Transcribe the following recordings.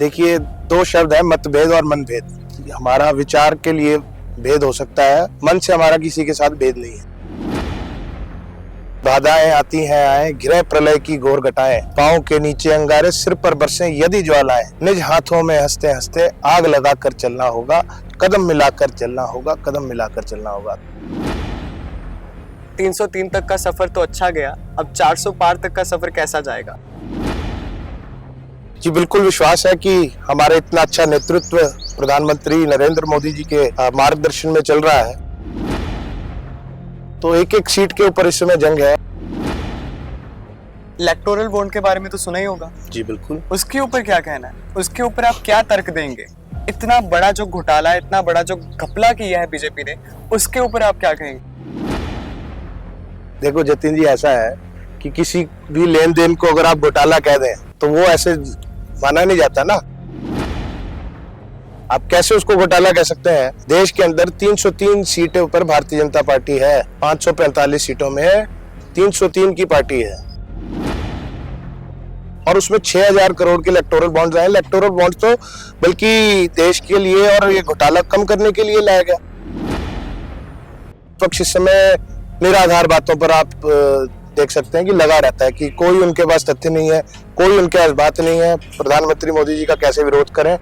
देखिए, दो शब्द है, मतभेद और मनभेद। हमारा विचार के लिए भेद हो सकता है, मन से हमारा किसी के साथ भेद नहीं है। बाधाएं आती हैं आए, गृह प्रलय की घोर घटाएं, पांव के नीचे अंगारे, सिर पर बरसें यदि ज्वालाएं, निज हाथों में हंसते हंसते आग लगा कर चलना होगा, कदम मिलाकर चलना होगा, कदम मिलाकर चलना होगा। 303 तक का सफर तो अच्छा गया, अब 400 पार तक का सफर कैसा जाएगा? जी बिल्कुल, विश्वास है कि हमारे इतना अच्छा नेतृत्व प्रधानमंत्री नरेंद्र मोदी जी के मार्गदर्शन में चल रहा है, तो एक एक सीट के ऊपर इस समय जंग है। इलेक्टोरल बॉन्ड के बारे में तो सुना ही होगा। जी बिल्कुल। उसके ऊपर क्या कहना है? उसके ऊपर आप क्या तर्क देंगे? इतना बड़ा जो घोटाला, इतना बड़ा जो घपला किया है बीजेपी ने, उसके ऊपर आप क्या कहेंगे? देखो जतिन जी, ऐसा है कि किसी भी लेन देन को अगर आप घोटाला कह दें तो वो ऐसे माना नहीं जाता ना। आप कैसे उसको घोटाला कह सकते हैं? देश के अंदर 303 सीटों पर भारतीय जनता पार्टी है, 545 सीटों में 303 की पार्टी है, और उसमें 6000 करोड़ के इलेक्टोरल बॉन्ड्स आए। इलेक्टोरल बॉन्ड तो बल्कि देश के लिए और ये घोटाला कम करने के लिए लाया गया। पक्ष इस समय निराधार बातों पर आप देख सकते हैं कि लगा रहता है कि कोई उनके पास तथ्य नहीं है, कोई उनके पास बात नहीं है, प्रधानमंत्री मोदी जी का कैसे विरोध करें।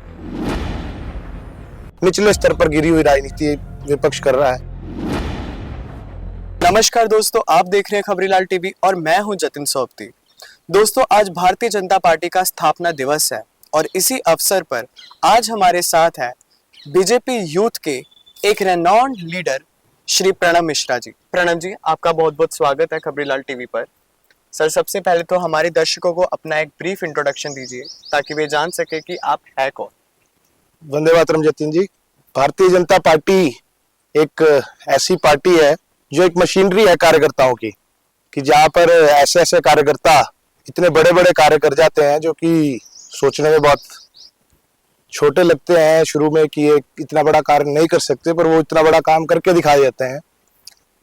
निचले स्तर पर गिरी हुई राजनीति विपक्ष कर रहा है। नमस्कार दोस्तों, आप देख रहे हैं खबरीलाल टीवी और मैं हूं जतिन सोबती। दोस्तों, आज भारतीय जनता पार्टी का स्थापना दिवस है और इसी अवसर पर आज हमारे साथ है बीजेपी यूथ के एक रेनॉन्ड लीडर श्री प्रणब मिश्रा जी। प्रणब जी, आपका बहुत बहुत स्वागत है खबरीलाल टीवी पर। सर, सबसे पहले तो हमारे दर्शकों को अपना एक ब्रीफ इंट्रोडक्शन दीजिए ताकि वे जान सके कि आप है कौन। वंदे मातरम जतिन जी। भारतीय जनता पार्टी एक ऐसी पार्टी है जो एक मशीनरी है कार्यकर्ताओं की, कि जहाँ पर ऐसे ऐसे कार्यकर्ता इतने बड़े बड़े कार्य कर जाते हैं जो कि सोचने में बहुत छोटे लगते हैं शुरू में कि ये इतना बड़ा कार्य नहीं कर सकते, पर वो इतना बड़ा काम करके दिखा देते हैं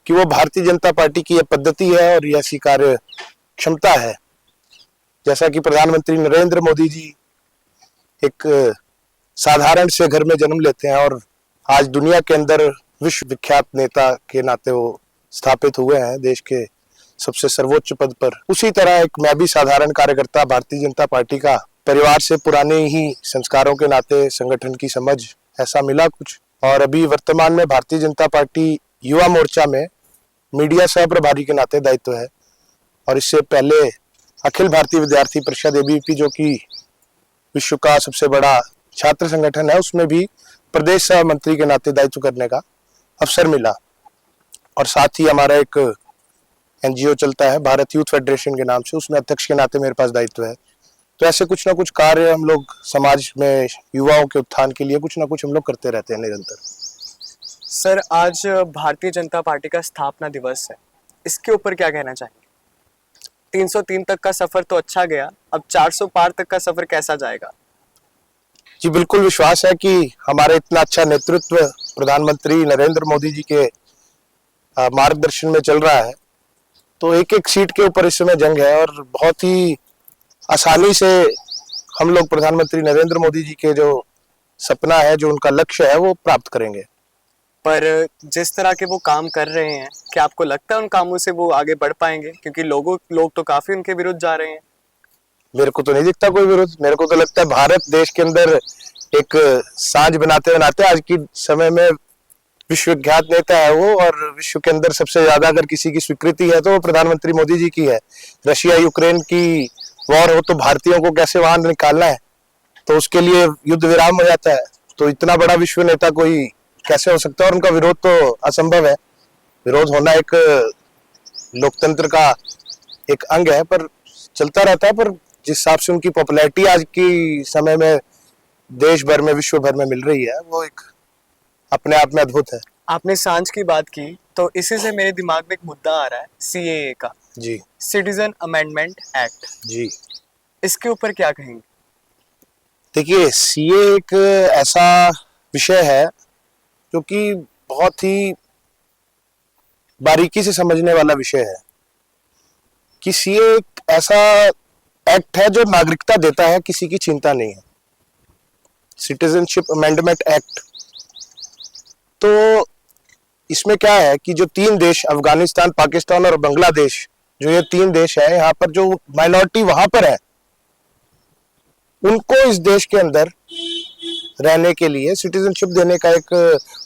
कि वो भारतीय जनता पार्टी की ये पद्धति है और ये ऐसी कार्य क्षमता है। जैसा कि प्रधानमंत्री नरेंद्र मोदी जी एक साधारण से घर में जन्म लेते हैं और आज दुनिया के अंदर विश्व विख्यात नेता के नाते वो स्थापित हुए हैं देश के सबसे सर्वोच्च पद पर, उसी तरह एक मैं भी साधारण कार्यकर्ता भारतीय जनता पार्टी का, परिवार से पुराने ही संस्कारों के नाते संगठन की समझ ऐसा मिला कुछ, और अभी वर्तमान में भारतीय जनता पार्टी युवा मोर्चा में मीडिया सह प्रभारी के नाते दायित्व है, और इससे पहले अखिल भारतीय विद्यार्थी परिषद एबीवीपी जो कि विश्व का सबसे बड़ा छात्र संगठन है, उसमें भी प्रदेश सह मंत्री के नाते दायित्व करने का अवसर मिला। और साथ ही हमारा एक एनजीओ चलता है भारत यूथ फेडरेशन के नाम से, उसमें अध्यक्ष के नाते मेरे पास दायित्व है। तो ऐसे कुछ ना कुछ कार्य हम लोग समाज में युवाओं के उत्थान के लिए कुछ ना कुछ हम लोग करते रहते हैं निरंतर। सर, आज भारतीय जनता पार्टी का स्थापना दिवस है, इसके ऊपर क्या कहना चाहेंगे? 303 तक का सफर तो अच्छा गया, अब 400 पार तक का सफर कैसा जाएगा? जी बिल्कुल, विश्वास है कि हमारे इतना अच्छा नेतृत्व प्रधानमंत्री नरेंद्र मोदी जी के मार्गदर्शन में चल रहा है, तो एक एक सीट के ऊपर इस समय जंग है, और बहुत ही आसानी से हम लोग प्रधानमंत्री नरेंद्र मोदी जी के जो सपना है, जो उनका लक्ष्य है, वो प्राप्त करेंगे। पर जिस तरह के वो काम कर रहे हैं, क्या आपको लगता है उन कामों से वो आगे बढ़ पाएंगे? क्योंकि लोग तो काफी उनके विरुद्ध जा रहे हैं। मेरे को तो नहीं दिखता कोई विरोध। मेरे को तो लगता है भारत देश के अंदर एक साझ बनाते बनाते आज की समय में विश्व विख्यात नेता है वो, और विश्व के अंदर सबसे ज्यादा अगर किसी की स्वीकृति है तो वो प्रधानमंत्री मोदी जी की है। रशिया यूक्रेन की वॉर हो तो भारतीयों को कैसे वहां निकालना है, तो उसके लिए युद्ध विराम हो जाता है। तो इतना बड़ा विश्व नेता कोई कैसे हो सकता है, और उनका विरोध तो असंभव है। विरोध होना एक लोकतंत्र का एक अंग है, पर चलता रहता है। पर जिस हिसाब से उनकी पॉपुलैरिटी आज की समय में देश भर में, विश्व भर में मिल रही है, वो एक अपने आप में अद्भुत है। आपने सांझ की बात की तो इसी से मेरे दिमाग में एक मुद्दा आ रहा है, सीएए का। जी, सिटीजन अमेंडमेंट एक्ट। जी, इसके ऊपर क्या कहेंगे? देखिए, सीए एक ऐसा विषय है जो कि बहुत ही बारीकी से समझने वाला विषय है, कि सीए एक ऐसा एक्ट है जो नागरिकता देता है, किसी की चिंता नहीं है। Citizenship amendment act. तो इसमें क्या है कि जो 3 देश अफगानिस्तान, पाकिस्तान और बांग्लादेश, जो ये 3 देश है, यहाँ पर जो माइनॉरिटी वहां पर है, उनको इस देश के अंदर रहने के लिए सिटीजनशिप देने का एक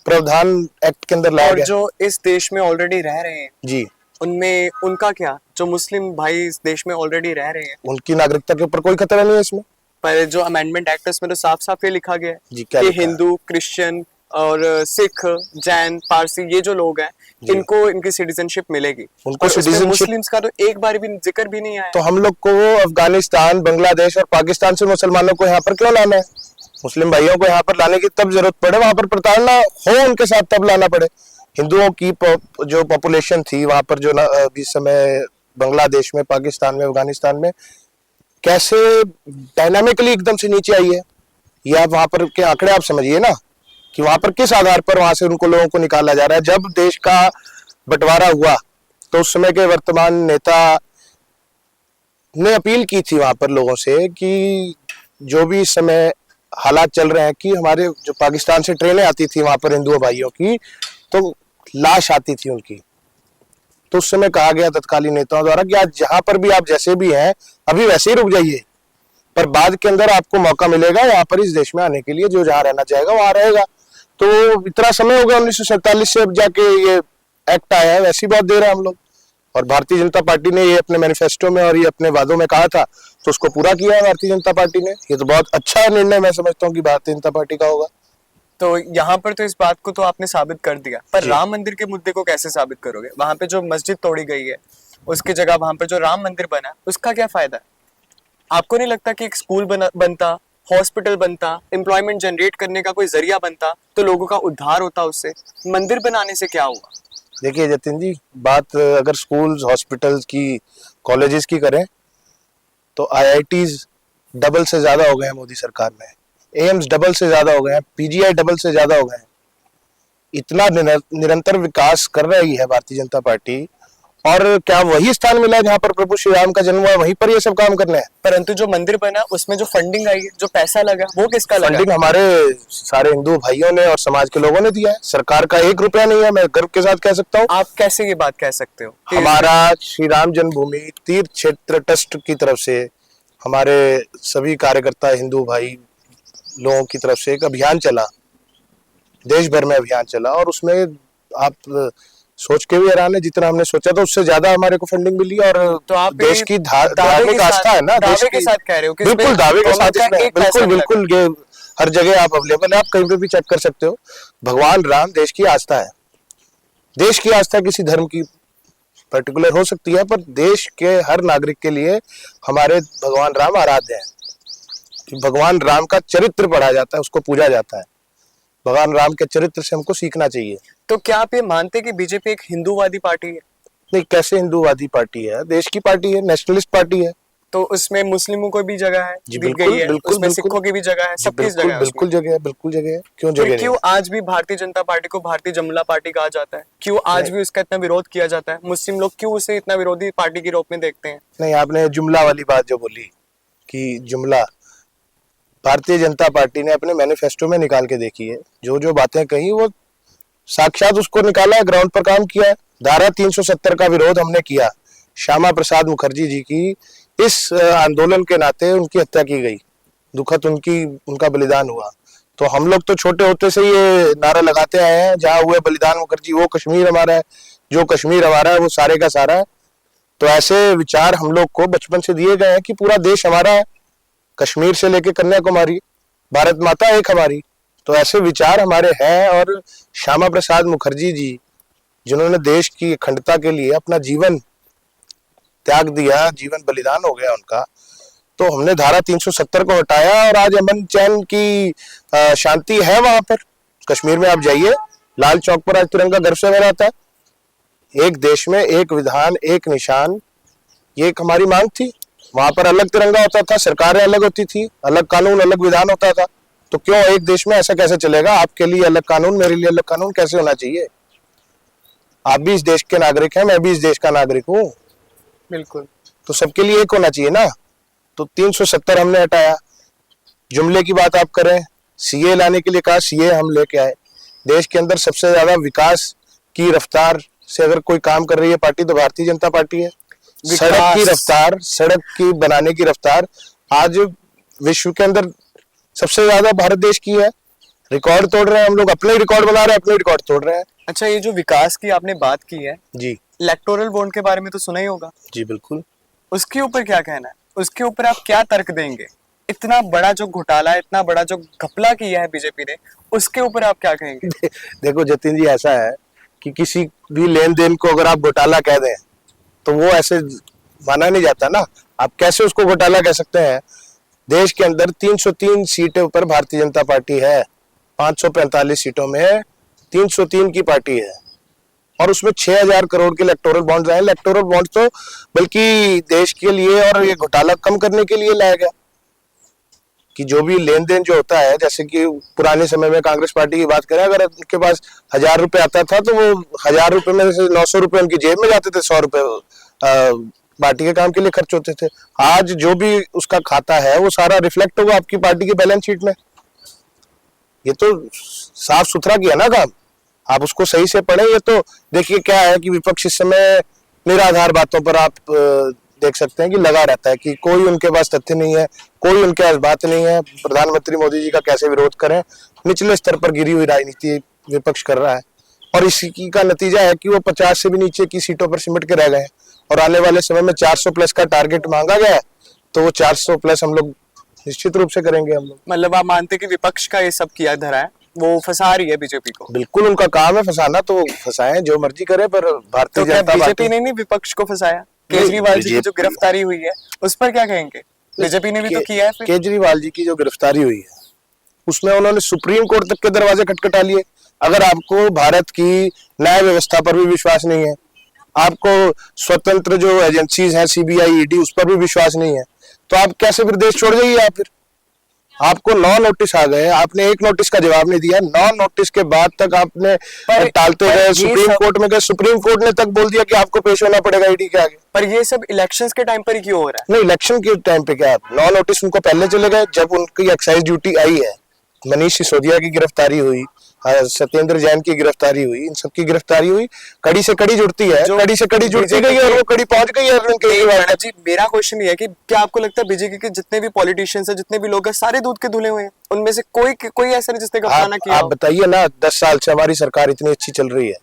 प्रावधान एक्ट के अंदर लाया और गया। जो इस देश में ऑलरेडी रह रहे हैं जी, उनमें उनका क्या, जो मुस्लिम भाई इस देश में ऑलरेडी रह रहे हैं, उनकी नागरिकता के ऊपर कोई खतरा नहीं है इसमें। पर जो अमेंडमेंट एक्ट है उसमें तो साफ साफ ये लिखा गया है जी, क्या कि लिखा है? हिंदू, क्रिश्चियन और सिख, जैन, पारसी, ये जो लोग हैं जी। इनको इनकी सिटीजनशिप मिलेगी। उनको और उसमें citizenship- मुस्लिम्स का तो एक बार भी जिक्र भी नहीं आया। तो हम लोग को अफगानिस्तान, बांग्लादेश और पाकिस्तान से मुसलमानों को यहाँ पर क्यों लाना है? मुस्लिम भाइयों को यहाँ पर लाने की तब जरूरत पड़े, वहां पर प्रताड़ना हो उनके साथ तब लाना पड़े। हिंदुओं की जो पॉपुलेशन थी वहां पर, जो इस समय बांग्लादेश में, पाकिस्तान में, अफगानिस्तान में कैसे डायनामिकली एकदम से नीचे आई है, ये आप वहां पर के आंकड़े आप समझिए ना, कि वहां पर किस आधार पर वहां से उनको लोगों को निकाला जा रहा है। जब देश का बंटवारा हुआ तो उस समय के वर्तमान नेता ने अपील की थी वहां पर लोगों से कि जो भी इस समय हालात चल रहे हैं, कि हमारे जो पाकिस्तान से ट्रेनें आती थी वहां पर हिंदुओं भाइयों की, तो लाश आती थी उनकी। तो उस समय कहा गया तत्कालीन नेताओं द्वारा कि आज जहां पर भी आप जैसे भी हैं अभी वैसे ही रुक जाइए, पर बाद के अंदर आपको मौका मिलेगा यहाँ पर इस देश में आने के लिए, जो जहां रहना चाहेगा वहां रहेगा। तो इतना समय हो गया 1947 से अब जाके ये एक्ट आया है, वैसी बहुत देर है हम लोग। और भारतीय जनता पार्टी ने ये अपने मैनिफेस्टो में और ये अपने वादों में कहा था, तो उसको पूरा किया है भारतीय जनता पार्टी ने। ये तो बहुत अच्छा निर्णय मैं समझता हूँ कि भारतीय जनता पार्टी का होगा। तो यहाँ पर तो इस बात को तो आपने साबित कर दिया, पर जी। राम मंदिर के मुद्दे को कैसे साबित करोगे? वहां पे जो मस्जिद तोड़ी गई है उसकी जगह वहां पर जो राम मंदिर बना है, उसका क्या फायदा है? आपको नहीं लगता कि एक स्कूल बनता, हॉस्पिटल बनता, एम्प्लॉयमेंट जनरेट करने का कोई जरिया बनता, तो लोगों का उद्धार होता उससे? मंदिर बनाने से क्या हुआ? देखिए जतिन जी, बात अगर स्कूल्स, हॉस्पिटल्स की, कॉलेजेस की करें तो आईआईटीज डबल से ज्यादा हो गए हैं मोदी सरकार में, एम्स डबल से ज्यादा हो गए हैं, पीजीआई डबल से ज्यादा हो गए हैं। इतना निरंतर विकास कर रही है भारतीय जनता पार्टी, और क्या वही स्थान मिला है जहां पर प्रभु श्री राम का जन्म हुआ, वहीं पर ये सब काम करने हैं? परंतु जो मंदिर बना उसमें जो फंडिंग आई है, जो पैसा लगा, वो किसका लगा? फंडिंग हमारे सारे हिंदू भाइयों ने और समाज के लोगों ने दिया है, सरकार का 1 रुपया नहीं है, मैं गर्व के साथ कह सकता हूँ। आप कैसे ये बात कह सकते हो? हमारा श्री राम जन्मभूमि तीर्थ क्षेत्र ट्रस्ट की तरफ से, हमारे सभी कार्यकर्ता हिंदू भाई लोगों की तरफ से एक अभियान चला, देश भर में अभियान चला, और उसमें आप सोच के भी हैरान है, जितना हमने सोचा था उससे ज्यादा हमारे को फंडिंग मिली। और तो आप देश की दावे धार्मिक के आस्था है ना, दावे देश के की, साथ कह रहे हो कि बिल्कुल इसमें दावे के साथ गवर्नमेंट का इसमें, एक पैसा बिल्कुल नहीं लगा। बिल्कुल, ये हर जगह आप अवेलेबल है, आप कहीं पे भी चेक कर सकते हो। भगवान राम देश की आस्था है। देश की आस्था किसी धर्म की पर्टिकुलर हो सकती है, पर देश के हर नागरिक के लिए हमारे भगवान राम आराध्य है। कि भगवान राम का चरित्र पढ़ा जाता है, उसको पूजा जाता है। भगवान राम के चरित्र से हमको सीखना चाहिए। तो क्या आप ये मानते हैं कि बीजेपी एक हिंदूवादी पार्टी है? नहीं, कैसे हिंदूवादी पार्टी है? देश की पार्टी है, नेशनलिस्ट पार्टी है। तो उसमें मुस्लिमों को भी जगह है, जी दी बिल्कुल, गई है, बिल्कुल, उसमें बिल्कुल। सिखों की भी जगह है, जी सबकी बिल्कुल, जगह है बिल्कुल उसमें। जगह है, बिल्कुल जगह है। क्यों फिर जगह क्यों नहीं है? आज भी भारतीय जनता पार्टी को भारतीय जमुना पार्टी कहा जाता है? क्यों आज नहीं। भी उसका इतना विरोध किया जाता है? मुस्लिम लोग क्यों उसे इतना विरोधी पार्टी के रूप में देखते हैं? नहीं, आपने जुमला वाली बात जो बोली कि जुमला, भारतीय जनता पार्टी ने अपने मैनिफेस्टो में निकाल के देखी है। जो जो बातें कही वो साक्षात उसको निकाला है, ग्राउंड पर काम किया है। धारा 370 का विरोध हमने किया। श्यामा प्रसाद मुखर्जी जी की इस आंदोलन के नाते उनकी हत्या की गई, दुखद उनका बलिदान हुआ। तो हम लोग तो छोटे होते से ये नारा लगाते आए हैं, जहां हुए बलिदान मुखर्जी वो कश्मीर हमारा है, जो कश्मीर हमारा है वो सारे का सारा है। तो ऐसे विचार हम लोग को बचपन से दिए गए हैं कि पूरा देश हमारा है, कश्मीर से लेके कन्याकुमारी, भारत माता एक हमारी। तो ऐसे विचार हमारे हैं। और श्यामा प्रसाद मुखर्जी जी जिन्होंने देश की अखंडता के लिए अपना जीवन त्याग दिया, जीवन बलिदान हो गया उनका, तो हमने धारा 370 को हटाया और आज अमन चैन की शांति है वहां पर। कश्मीर में आप जाइए, लाल चौक पर आज तिरंगा गर्व से लहराता है। एक देश में एक विधान, एक निशान, ये एक हमारी मांग थी। वहां पर अलग तिरंगा होता था, सरकारें अलग होती थी, अलग कानून, अलग विधान होता था। तो क्यों एक देश में ऐसा कैसे चलेगा? आपके लिए अलग कानून, मेरे लिए अलग कानून कैसे होना चाहिए? आप भी इस देश के नागरिक हैं, मैं भी इस देश का नागरिक हूँ, बिल्कुल। तो सबके लिए एक होना चाहिए ना। तो 370 हमने हटाया। जुमले की बात आप करें, सीए लाने के लिए कहा, सीए हम लेके आए। देश के अंदर सबसे ज्यादा विकास की रफ्तार से अगर कोई काम कर रही है पार्टी तो भारतीय जनता पार्टी है। सड़क की रफ्तार, सड़क की बनाने की रफ्तार आज विश्व के अंदर सबसे ज्यादा भारत देश की है। रिकॉर्ड तोड़ रहे हैं हम लोग, अपने रिकॉर्ड बना रहे हैं, अपने रिकॉर्ड तोड़ रहे हैं। अच्छा, ये जो विकास की आपने बात की है, जी इलेक्टोरल बॉन्ड के बारे में तो सुना ही होगा। जी बिल्कुल। उसके ऊपर क्या कहना है, उसके ऊपर आप क्या तर्क देंगे? इतना बड़ा जो घोटाला, इतना बड़ा जो घपला किया है बीजेपी ने, उसके ऊपर आप क्या कहेंगे? देखो जतिन जी, ऐसा है कि किसी भी लेन देन को अगर आप घोटाला कह दें तो वो ऐसे माना नहीं जाता ना। आप कैसे उसको घोटाला कह सकते हैं? देश के अंदर 303 सीटों पर भारतीय जनता पार्टी है, 545 सीटों में 303 की पार्टी है, और उसमें 6000 करोड़ के इलेक्टोरल बॉन्ड्स आए। इलेक्टोरल बॉन्ड तो बल्कि देश के लिए और ये घोटाला कम करने के लिए लाया गया कि जो भी लेन देन जो होता है, जैसे कि पुराने समय में कांग्रेस पार्टी की बात करें, अगर उनके पास 1000 रुपए आता था तो वो 1000 रुपए में से 900 रुपए उनकी जेब में जाते थे, 100 रुपए पार्टी के काम के लिए खर्च होते थे। आज जो भी उसका खाता है वो सारा रिफ्लेक्ट होगा आपकी पार्टी की बैलेंस शीट में। ये तो साफ सुथरा किया ना काम, आप उसको सही से पढ़े। ये तो देखिए क्या है कि विपक्ष इस समय निराधार बातों पर आप देख सकते हैं कि लगा रहता है कि कोई उनके पास तथ्य नहीं है, कोई उनके पास बात नहीं है। प्रधानमंत्री मोदी जी का कैसे विरोध करें, निचले स्तर पर गिरी हुई राजनीति विपक्ष कर रहा है, और इसी का नतीजा है कि वो 50 से भी नीचे की सीटों पर सिमट के रह गए हैं। और आने वाले समय में 400 प्लस का टारगेट मांगा गया है, तो वो 400 प्लस हम लोग निश्चित रूप से करेंगे। हम लोग मतलब आप मानते हैं कि विपक्ष का ये सब किया धरा है, वो फंसा रही है बीजेपी को? बिल्कुल, उनका काम है फंसाना, तो फंसाएं, जो मर्जी करे, पर भारतीय तो क्या जनता बीजेपी पार्टी ने नहीं विपक्ष को फंसाया? केजरीवाल जी की जो गिरफ्तारी हुई है उस पर क्या कहेंगे? बीजेपी ने भी तो किया है फिर। केजरीवाल जी की जो गिरफ्तारी हुई है उसमें उन्होंने सुप्रीम कोर्ट तक के दरवाजे खटखटा लिए। अगर आपको भारत की न्याय व्यवस्था पर भी विश्वास नहीं है, आपको स्वतंत्र जो एजेंसीज हैं, सीबीआई, ईडी, उस पर भी विश्वास नहीं है, तो आप कैसे फिर देश छोड़ जाइए? आप फिर आपको 9 नोटिस आ गए, आपने एक नोटिस का जवाब नहीं दिया, 9 नोटिस के बाद तक आपने टालते गए, सुप्रीम कोर्ट में गए, सुप्रीम कोर्ट ने तक बोल दिया कि आपको पेश होना पड़ेगा ईडी के आगे। पर ये सब इलेक्शंस के टाइम पर ही क्यों हो रहा है? नहीं, इलेक्शन के टाइम पे क्या, 9 नोटिस उनको पहले चले गए जब उनकी एक्साइज ड्यूटी आई है। मनीष सिसोदिया की गिरफ्तारी हुई, सत्येंद्र जैन की गिरफ्तारी हुई, इन सबकी गिरफ्तारी हुई, कड़ी से कड़ी जुड़ती है, कड़ी से कड़ी जुड़ती गई और वो कड़ी पहुंच गई है अरविंद केजरीवाल तक। जी, मेरा क्वेश्चन ये है कि क्या आपको लगता है बीजेपी के जितने भी पॉलिटिशियंस हैं, जितने भी लोग हैं, सारे दूध के धुले हुए हैं? उनमें से कोई ऐसा नहीं जिसने घपला किया आप हो? बताइए ना, 10 साल से हमारी सरकार इतनी अच्छी चल रही है,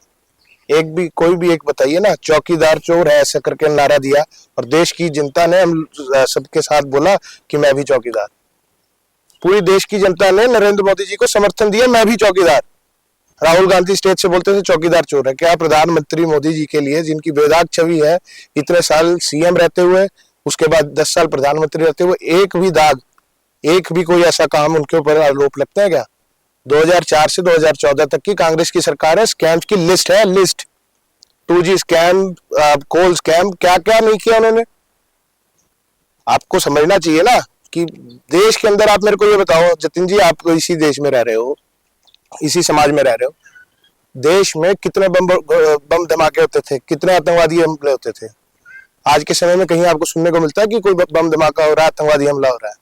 एक भी कोई भी एक बताइए ना, चौकीदार चोर है ऐसा करके नारा दिया और देश की जनता ने हम सबके साथ बोला कि मैं भी चौकीदार। पूरी देश की जनता ने नरेंद्र मोदी जी को समर्थन दिया, मैं भी चौकीदार। राहुल गांधी स्टेज से बोलते थे चौकीदार चोर है। क्या प्रधानमंत्री मोदी जी के लिए, जिनकी बेदाग छवि है, इतने साल सीएम रहते हुए, उसके बाद 10 साल प्रधानमंत्री रहते हुए, एक भी दाग, एक भी कोई ऐसा काम उनके ऊपर आरोप लगते हैं क्या? 2004 से 2014 तक की कांग्रेस की सरकार है, स्कैम्स की लिस्ट है, लिस्ट। 2G स्कैम, कोल स्कैम, क्या क्या नहीं किया उन्होंने। आपको समझना चाहिए ना कि देश के अंदर, आप मेरे को ये बताओ जतिन जी, आप इसी देश में रह रहे हो, इसी समाज में रह रहे हो, देश में कितने बम धमाके होते थे, कितने आतंकवादी हमले होते थे? आज के समय में कहीं आपको सुनने को मिलता है कि कोई बम धमाका हो रहा है, आतंकवादी हमला हो रहा है?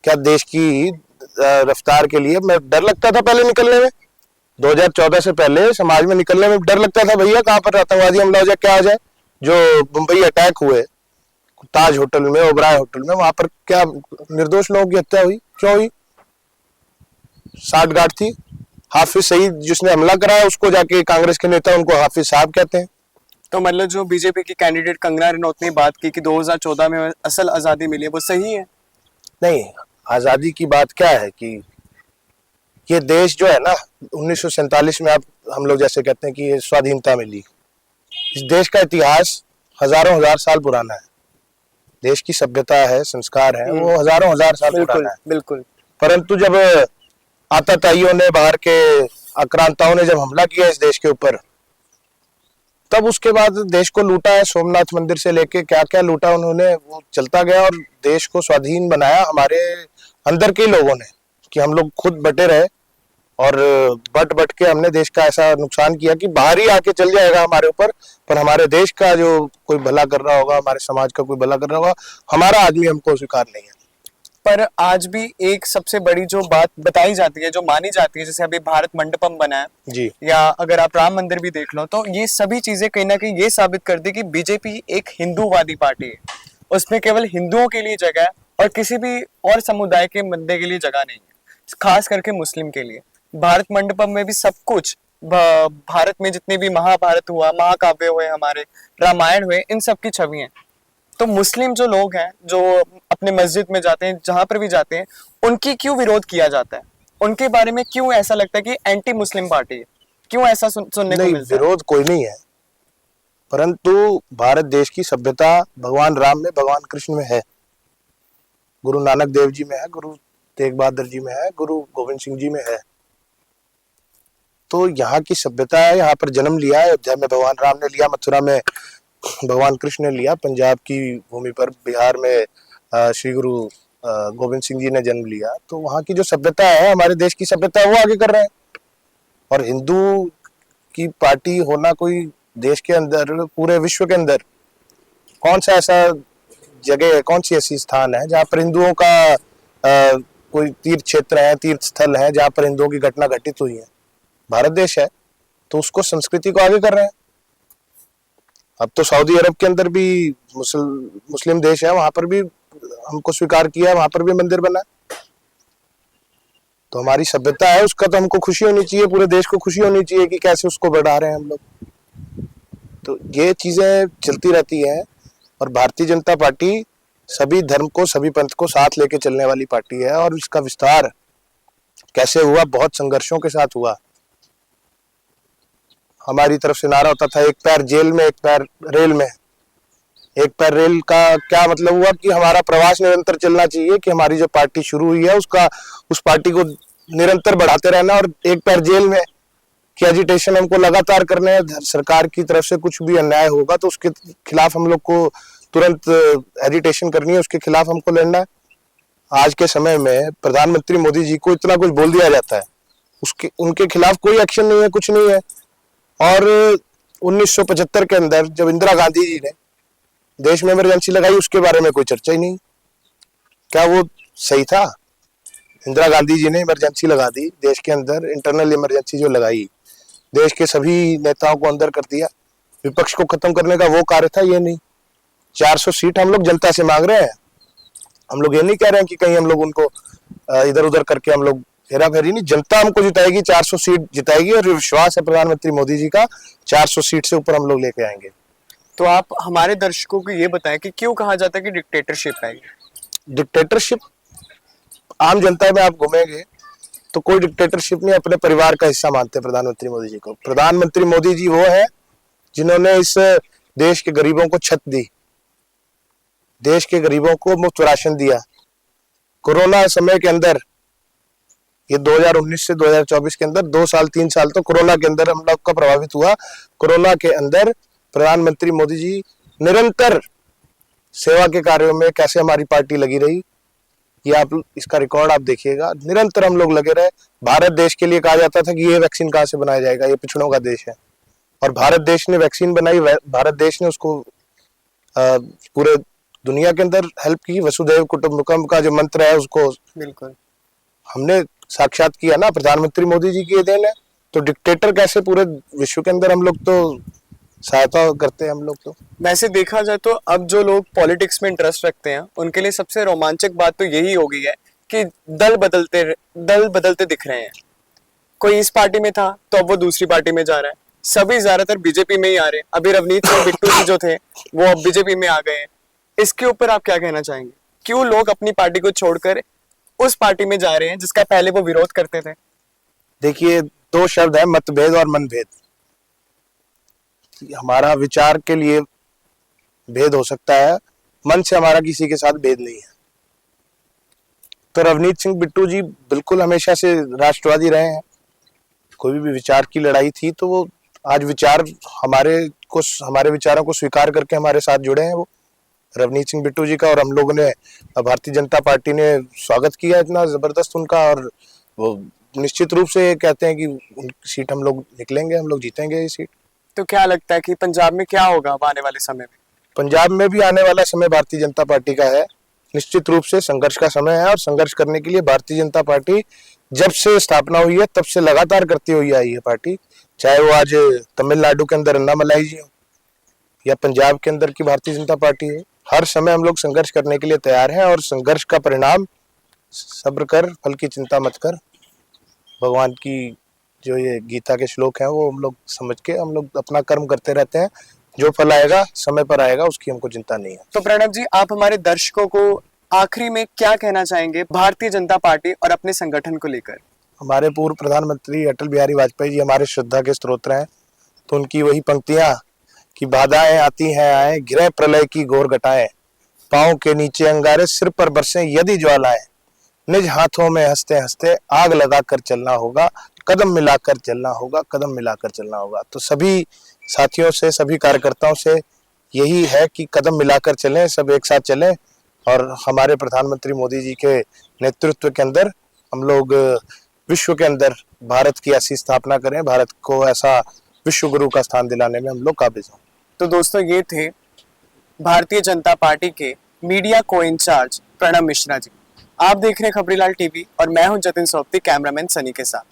क्या देश की रफ्तार के लिए मैं डर लगता था पहले निकलने में? 2014 से पहले समाज में निकलने में डर लगता था, भैया कहाँ पर आतंकवादी हमला हो जाए, क्या हो जाए। जो मुंबई अटैक हुए ताज होटल में, ओबराय होटल में, वहां पर क्या निर्दोष लोगों की हत्या हुई? क्यों हुई? साठगांठ थी। हाफिज सईद जिसने हमला कराया, उसको जाके कांग्रेस के नेता उनको हाफिज साहब कहते हैं। तो मतलब जो बीजेपी की कैंडिडेट कंगना रनौत ने बात की कि 2014 में असल आजादी मिली है, वो सही है? नहीं, आजादी की बात क्या है कि ये देश जो है ना, 1947 में हम लोग जैसे कहते हैं कि ये स्वाधीनता मिली। इस देश का इतिहास हजारों हजार साल पुराना है, देश की सभ्यता है, संस्कार है, वो हजारों हजार साल पुराना है। बिल्कुल। परंतु जब आतताइयों ने, बाहर के आक्रांताओं ने जब हमला किया इस देश के ऊपर, तब उसके बाद देश को लूटा है। सोमनाथ मंदिर से लेके क्या क्या लूटा उन्होंने, वो चलता गया और देश को स्वाधीन बनाया हमारे अंदर के लोगों ने, कि हम लोग खुद बटे रहे और बट बट के हमने देश का ऐसा नुकसान किया कि बाहर ही आके चल जाएगा हमारे ऊपर, पर हमारे देश का जो कोई भला कर रहा होगा, हमारे समाज का कोई भला कर रहा होगा, हमारा आदमी हमको स्वीकार नहीं है। पर आज भी एक सबसे बड़ी जो बात बताई जाती है, जो मानी जाती है, जैसे अभी भारत मंडपम बना है, जी या अगर आप राम मंदिर भी देख लो, तो ये सभी चीजें कहीं ना कहीं ये साबित कर दी कि बीजेपी एक हिंदूवादी पार्टी है। उसमें केवल हिंदुओं के लिए जगह है और किसी भी और समुदाय के बंदे के लिए जगह नहीं है, खास करके मुस्लिम के लिए। भारत मंडपम में भी सब कुछ भारत में जितने भी महाभारत हुआ, महाकाव्य हुए, हमारे रामायण हुए, इन सब की छवि है। तो मुस्लिम जो लोग हैं, जो अपने मस्जिद में जाते हैं, जहां पर भी जाते हैं, उनकी क्यों विरोध किया जाता है? उनके बारे में क्यों ऐसा लगता है कि एंटी मुस्लिम पार्टी है? क्यों ऐसा सुनने को नहीं, मिलता है? विरोध कोई नहीं है, परंतु भारत देश की सभ्यता भगवान राम में, भगवान कृष्ण में है, गुरु नानक देव जी में है, गुरु तेग बहादुर जी में है, गुरु गोविंद सिंह जी में है। तो यहाँ की सभ्यता है, यहाँ पर जन्म लिया है, अयोध्या में भगवान राम ने लिया, मथुरा में भगवान कृष्ण ने लिया, पंजाब की भूमि पर बिहार में श्री गुरु गोविंद सिंह जी ने जन्म लिया। तो वहाँ की जो सभ्यता है, हमारे देश की सभ्यता है, वो आगे कर रहे हैं। और हिंदू की पार्टी होना कोई देश के अंदर, पूरे विश्व के अंदर कौन सा ऐसा जगह है, कौन सी ऐसी स्थान है जहाँ पर हिंदुओं का कोई तीर्थ क्षेत्र है, तीर्थ स्थल है जहाँ पर हिंदुओं की घटना घटित हुई है? भारत देश है, तो उसको, संस्कृति को आगे कर रहे हैं। अब तो सऊदी अरब के अंदर भी मुस्लिम देश है, वहां पर भी हमको स्वीकार किया है, वहां पर भी मंदिर बना है। तो हमारी सभ्यता है, उसका तो हमको खुशी होनी चाहिए, पूरे देश को खुशी होनी चाहिए कि कैसे उसको बढ़ा रहे हैं हम लोग। तो ये चीजें चलती रहती हैं। और भारतीय जनता पार्टी सभी धर्म को, सभी पंथ को साथ लेके चलने वाली पार्टी है। और इसका विस्तार कैसे हुआ? बहुत संघर्षों के साथ हुआ। हमारी तरफ से नारा होता था, एक पैर जेल में, एक पैर रेल में। एक पैर रेल का क्या मतलब हुआ कि हमारा प्रवास निरंतर चलना चाहिए, कि हमारी जो पार्टी शुरू हुई है उसका, उस पार्टी को निरंतर बढ़ाते रहना। और एक पैर जेल में कि एजिटेशन हमको लगातार करने हैं। सरकार की तरफ से कुछ भी अन्याय होगा तो उसके खिलाफ हम लोग को तुरंत एजिटेशन करनी है, उसके खिलाफ हमको लड़ना है। आज के समय में प्रधानमंत्री मोदी जी को इतना कुछ बोल दिया जाता है, उसके उनके खिलाफ कोई एक्शन नहीं है, कुछ नहीं है। और 1975 के अंदर जब इंदिरा गांधी जी ने देश में इमरजेंसी लगाई, उसके बारे में कोई चर्चा ही नहीं। क्या वो सही था? इंदिरा गांधी जी ने इमरजेंसी लगा दी देश के अंदर, इंटरनल इमरजेंसी जो लगाई, देश के सभी नेताओं को अंदर कर दिया, विपक्ष को खत्म करने का वो कार्य था। ये नहीं, 400 सीट हम लोग जनता से मांग रहे हैं। हम लोग ये नहीं कह रहे हैं कि कहीं हम लोग उनको इधर उधर करके हम लोग हेरा फेरी नहीं, जनता हमको जिताएगी, 400 सीट जिताएगी। और विश्वास है प्रधानमंत्री मोदी जी का, 400 सीट से ऊपर हम लोग लेके आएंगे। तो आप हमारे दर्शकों को ये बताएं कि क्यों कहा जाता है कि डिक्टेटरशिप है? डिक्टेटरशिप, आम जनता में आप घूमेंगे तो कोई डिक्टेटरशिप नहीं, अपने परिवार का हिस्सा मानते हैं प्रधानमंत्री मोदी जी को। प्रधानमंत्री मोदी जी वो है जिन्होंने इस देश के गरीबों को छत दी, देश के गरीबों को मुफ्त राशन दिया। कोरोना समय के अंदर, ये 2019 से 2024 के अंदर 2 साल 3 साल तो कोरोना के अंदर हम लोग का प्रभावित हुआ। कोरोना के अंदर प्रधानमंत्री मोदी जी निरंतर सेवा के कार्यों में कैसे हमारी पार्टी लगी रही, ये आप इसका रिकॉर्ड आप देखिएगा। निरंतर हम लोग लगे रहे। भारत देश के लिए कहा जाता था कि ये वैक्सीन कहाँ से बनाया जाएगा, ये पिछड़ों का देश है, और भारत देश ने वैक्सीन बनाई। भारत देश ने उसको पूरे दुनिया के अंदर हेल्प की। वसुधैव कुटुंबकम का जो मंत्र है उसको बिल्कुल हमने साक्षात किया ना, प्रधानमंत्री मोदी जी की ये देन है। तो डिक्टेटर कैसे? पूरे विश्व के अंदर हम लोग तो सहायता करते हैं हम लोग तो। वैसे देखा जाए तो अब जो लोग पॉलिटिक्स में इंटरेस्ट रखते हैं, उनके लिए सबसे रोमांचक बात तो यही हो गई है कि दल बदलते दिख रहे हैं। कोई इस पार्टी में था तो अब वो दूसरी पार्टी में जा रहा है। सभी ज्यादातर बीजेपी में ही आ रहे हैं। अभी रवनीत सिंह बिट्टू जी जो थे वो अब बीजेपी में आ गए हैं। इसके ऊपर आप क्या कहना चाहेंगे? क्यों लोग अपनी पार्टी को छोड़कर उस पार्टी में जा रहे हैं जिसका पहले वो विरोध करते थे? देखिए, 2 शब्द है, मतभेद और मनभेद। हमारा विचार के लिए भेद हो सकता है, मन से हमारा किसी के साथ भेद नहीं है। तो रवनीत सिंह बिट्टू जी बिल्कुल हमेशा से राष्ट्रवादी रहे हैं। कोई भी विचार की लड़ाई थी तो वो आज हमारे विचारों को स्वीकार करके हमारे साथ जुड़े हैं वो रवनीत सिंह बिट्टू जी का। और हम लोगों ने, भारतीय जनता पार्टी ने स्वागत किया इतना जबरदस्त उनका। और वो निश्चित रूप से कहते हैं कि उनकी सीट हम लोग निकलेंगे, हम लोग जीतेंगे ये सीट। तो क्या लगता है कि पंजाब में क्या होगा अब आने वाले समय में? पंजाब में भी आने वाला समय भारतीय जनता पार्टी का है। निश्चित रूप से संघर्ष का समय है और संघर्ष करने के लिए भारतीय जनता पार्टी जब से स्थापना हुई है तब से लगातार करती हुई आई है पार्टी। चाहे वो आज तमिलनाडु के अंदर अन्नामलाई जी हो या पंजाब के अंदर की भारतीय जनता पार्टी है, हर समय हम लोग संघर्ष करने के लिए तैयार हैं और संघर्ष का परिणाम सब्र कर फल की चिंता मत कर, भगवान की जो ये गीता के श्लोक हैं वो हम लोग समझ के हम लोग अपना कर्म करते रहते हैं। जो फल आएगा समय पर आएगा, उसकी हमको चिंता नहीं है। तो प्रणब जी, आप हमारे दर्शकों को आखिरी में क्या कहना चाहेंगे भारतीय जनता पार्टी और अपने संगठन को लेकर? हमारे पूर्व प्रधानमंत्री अटल बिहारी वाजपेयी जी हमारे श्रद्धा के स्रोत हैं, तो उनकी वही पंक्तियां कि बाधाएं आती हैं आए, गिरे प्रलय की घोर घटाएं, पांव के नीचे अंगारे, सिर पर बरसें यदि ज्वालाएं, निज हाथों में हंसते हंसते आग लगाकर चलना होगा, कदम मिलाकर चलना होगा, कदम मिलाकर चलना होगा। तो सभी साथियों से, सभी कार्यकर्ताओं से यही है कि कदम मिलाकर चलें, सब एक साथ चलें और हमारे प्रधानमंत्री मोदी जी के नेतृत्व के अंदर हम लोग विश्व के अंदर भारत की ऐसी स्थापना करें, भारत को ऐसा विश्व गुरु का स्थान दिलाने में हम लोग काबिज हों। तो दोस्तों, ये थे भारतीय जनता पार्टी के मीडिया को इंचार्ज प्रणब मिश्रा जी। आप देख रहे हैं खबरीलाल टीवी और मैं हूं जतिन सोपती, कैमरामैन सनी के साथ।